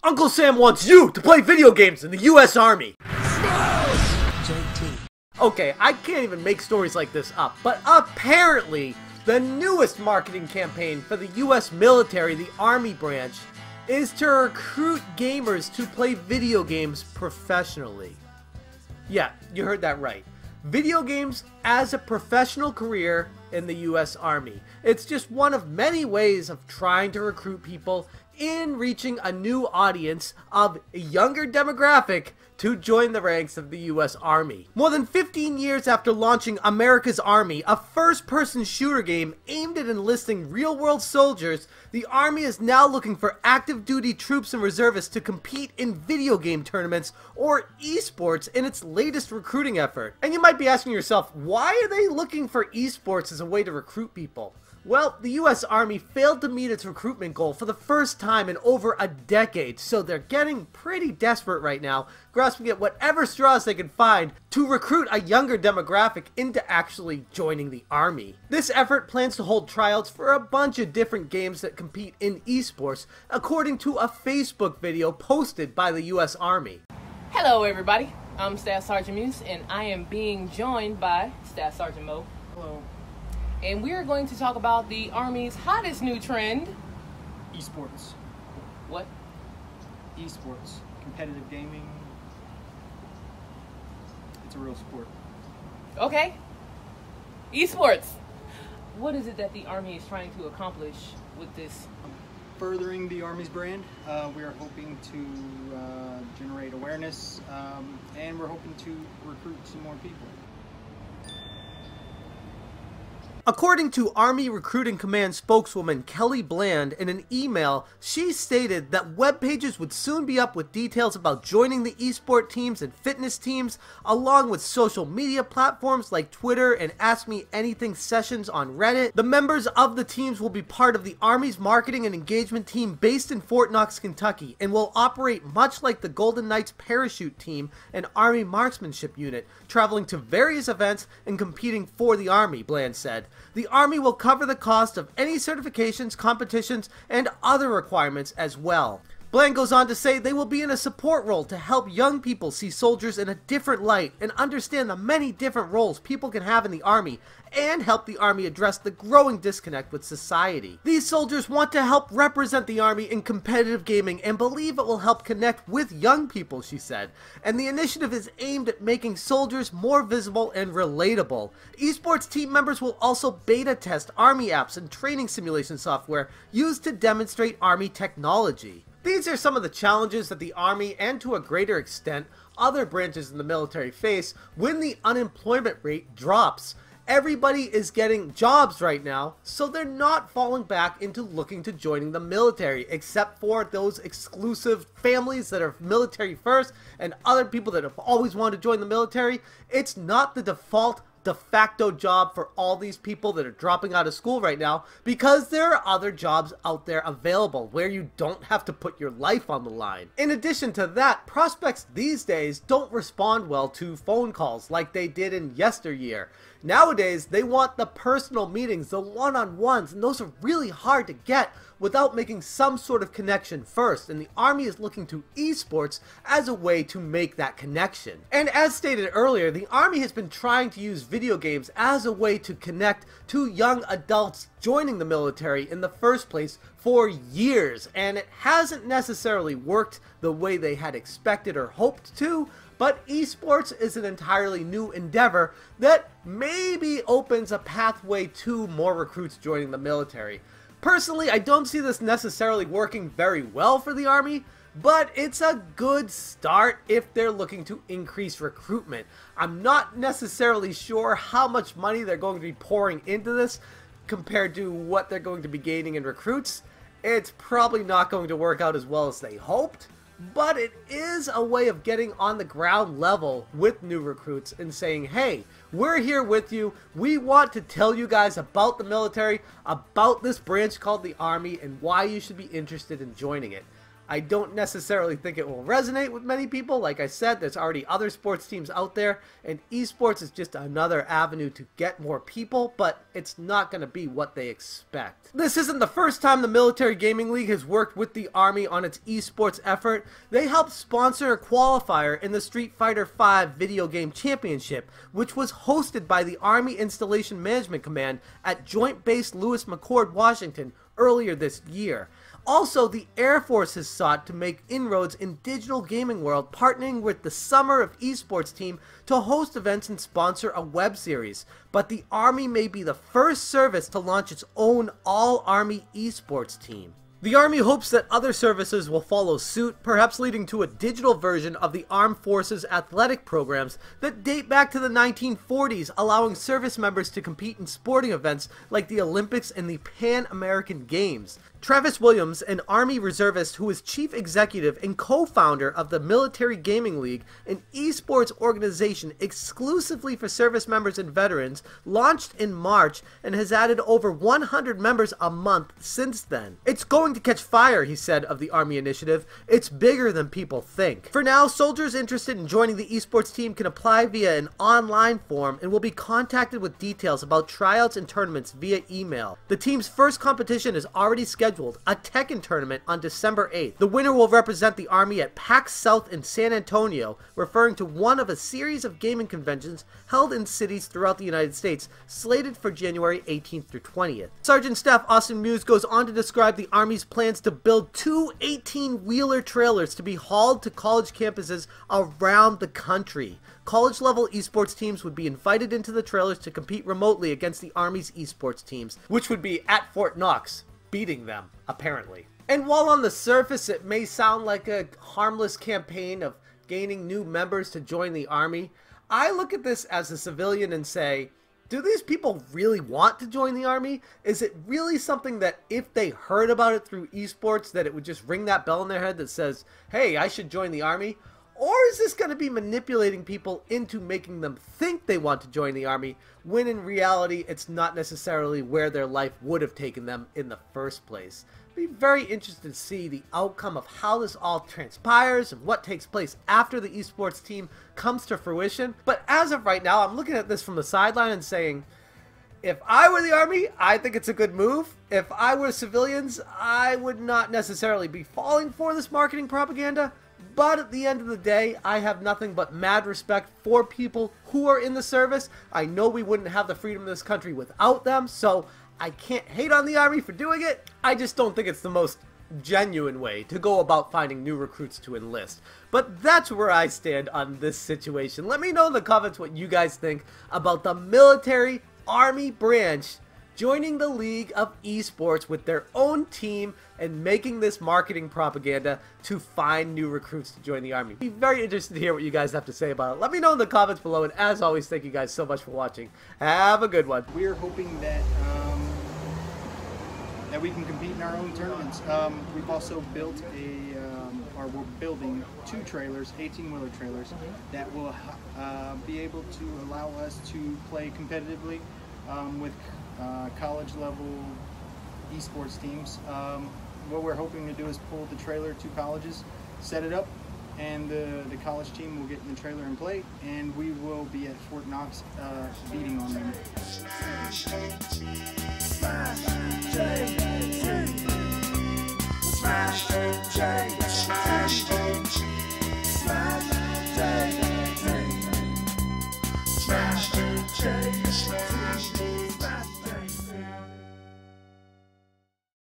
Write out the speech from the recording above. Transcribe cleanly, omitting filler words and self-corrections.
Uncle Sam wants you to play video games in the US Army. Okay, I can't even make stories like this up, but apparently the newest marketing campaign for the US military, the Army branch, is to recruit gamers to play video games professionally. Yeah, you heard that right. Video games as a professional career in the US Army. It's just one of many ways of trying to recruit people in reaching a new audience of a younger demographic to join the ranks of the US Army. More than 15 years after launching America's Army, a first-person shooter game aimed at enlisting real-world soldiers, the Army is now looking for active-duty troops and reservists to compete in video game tournaments or eSports in its latest recruiting effort. And you might be asking yourself, why are they looking for eSports as a way to recruit people? Well, the US Army failed to meet its recruitment goal for the first time in over a decade, so they're getting pretty desperate right now, grasping at whatever straws they can find to recruit a younger demographic into actually joining the Army. This effort plans to hold tryouts for a bunch of different games that compete in esports, according to a Facebook video posted by the US Army. Hello everybody, I'm Staff Sergeant Muse, and I am being joined by Staff Sergeant Mo. Hello. And we're going to talk about the Army's hottest new trend. eSports. What? eSports. Competitive gaming. It's a real sport. Okay. eSports. What is it that the Army is trying to accomplish with this? Furthering the Army's brand, we are hoping to generate awareness, and we're hoping to recruit some more people. According to Army Recruiting Command spokeswoman Kelly Bland, in an email, she stated that web pages would soon be up with details about joining the eSport teams and fitness teams, along with social media platforms like Twitter and Ask Me Anything sessions on Reddit. The members of the teams will be part of the Army's marketing and engagement team based in Fort Knox, Kentucky, and will operate much like the Golden Knights parachute team and Army marksmanship unit, traveling to various events and competing for the Army, Bland said. The Army will cover the cost of any certifications, competitions, and other requirements as well. Bland goes on to say they will be in a support role to help young people see soldiers in a different light and understand the many different roles people can have in the Army, and help the Army address the growing disconnect with society. These soldiers want to help represent the Army in competitive gaming and believe it will help connect with young people, she said. And the initiative is aimed at making soldiers more visible and relatable. Esports team members will also beta test Army apps and training simulation software used to demonstrate Army technology. These are some of the challenges that the Army, and to a greater extent, other branches in the military face when the unemployment rate drops. Everybody is getting jobs right now, so they're not falling back into looking to joining the military, except for those exclusive families that are military first and other people that have always wanted to join the military. It's not the default de facto job for all these people that are dropping out of school right now, because there are other jobs out there available where you don't have to put your life on the line. In addition to that, prospects these days don't respond well to phone calls like they did in yesteryear. Nowadays, they want the personal meetings, the one-on-ones, and those are really hard to get without making some sort of connection first, and the Army is looking to esports as a way to make that connection. And as stated earlier, the Army has been trying to use video games as a way to connect to young adults joining the military in the first place for years, and it hasn't necessarily worked the way they had expected or hoped to. But esports is an entirely new endeavor that maybe opens a pathway to more recruits joining the military. Personally, I don't see this necessarily working very well for the Army, but it's a good start if they're looking to increase recruitment. I'm not necessarily sure how much money they're going to be pouring into this compared to what they're going to be gaining in recruits. It's probably not going to work out as well as they hoped, but it is a way of getting on the ground level with new recruits and saying, hey, we're here with you. We want to tell you guys about the military, about this branch called the Army, and why you should be interested in joining it. I don't necessarily think it will resonate with many people. Like I said, there's already other sports teams out there, and esports is just another avenue to get more people, but it's not going to be what they expect. This isn't the first time the Military Gaming League has worked with the Army on its esports effort. They helped sponsor a qualifier in the Street Fighter V video game championship, which was hosted by the Army Installation Management Command at Joint Base Lewis McChord, Washington, earlier this year. Also, the Air Force has sought to make inroads in digital gaming world, partnering with the Summer of Esports team to host events and sponsor a web series. But the Army may be the first service to launch its own all-Army esports team. The Army hopes that other services will follow suit, perhaps leading to a digital version of the Armed Forces athletic programs that date back to the 1940s, allowing service members to compete in sporting events like the Olympics and the Pan American Games. Travis Williams, an Army reservist who is chief executive and co-founder of the Military Gaming League, an esports organization exclusively for service members and veterans, launched in March and has added over 100 members a month since then. It's going to catch fire, he said of the Army initiative. It's bigger than people think. For now, soldiers interested in joining the esports team can apply via an online form and will be contacted with details about tryouts and tournaments via email. The team's first competition is already scheduled, a Tekken tournament on December 8th. The winner will represent the Army at PAX South in San Antonio, referring to one of a series of gaming conventions held in cities throughout the United States, slated for January 18th through 20th. Sergeant Staff Austin Muse goes on to describe the Army's plans to build two 18-wheeler trailers to be hauled to college campuses around the country. College-level esports teams would be invited into the trailers to compete remotely against the Army's esports teams, which would be at Fort Knox, beating them, apparently. And while on the surface it may sound like a harmless campaign of gaining new members to join the Army, I look at this as a civilian and say, do these people really want to join the Army? Is it really something that if they heard about it through esports, that it would just ring that bell in their head that says, hey, I should join the Army? Or is this going to be manipulating people into making them think they want to join the Army, when in reality it's not necessarily where their life would have taken them in the first place? Be very interested to see the outcome of how this all transpires and what takes place after the esports team comes to fruition. But as of right now, I'm looking at this from the sideline and saying, if I were the Army, I think it's a good move. If I were civilians, I would not necessarily be falling for this marketing propaganda. But at the end of the day, I have nothing but mad respect for people who are in the service. I know we wouldn't have the freedom of this country without them, so I can't hate on the Army for doing it. I just don't think it's the most genuine way to go about finding new recruits to enlist. But that's where I stand on this situation. Let me know in the comments what you guys think about the military Army branch joining the League of Esports with their own team and making this marketing propaganda to find new recruits to join the Army. Be very interested to hear what you guys have to say about it. Let me know in the comments below, and as always, thank you guys so much for watching. Have a good one. We're hoping that that we can compete in our own tournaments. We've also built or we're building two trailers, 18-wheeler trailers, that will be able to allow us to play competitively with college-level esports teams. What we're hoping to do is pull the trailer to colleges, set it up, and the college team will get in the trailer and play, and we will be at Fort Knox beating on them. Smash, J,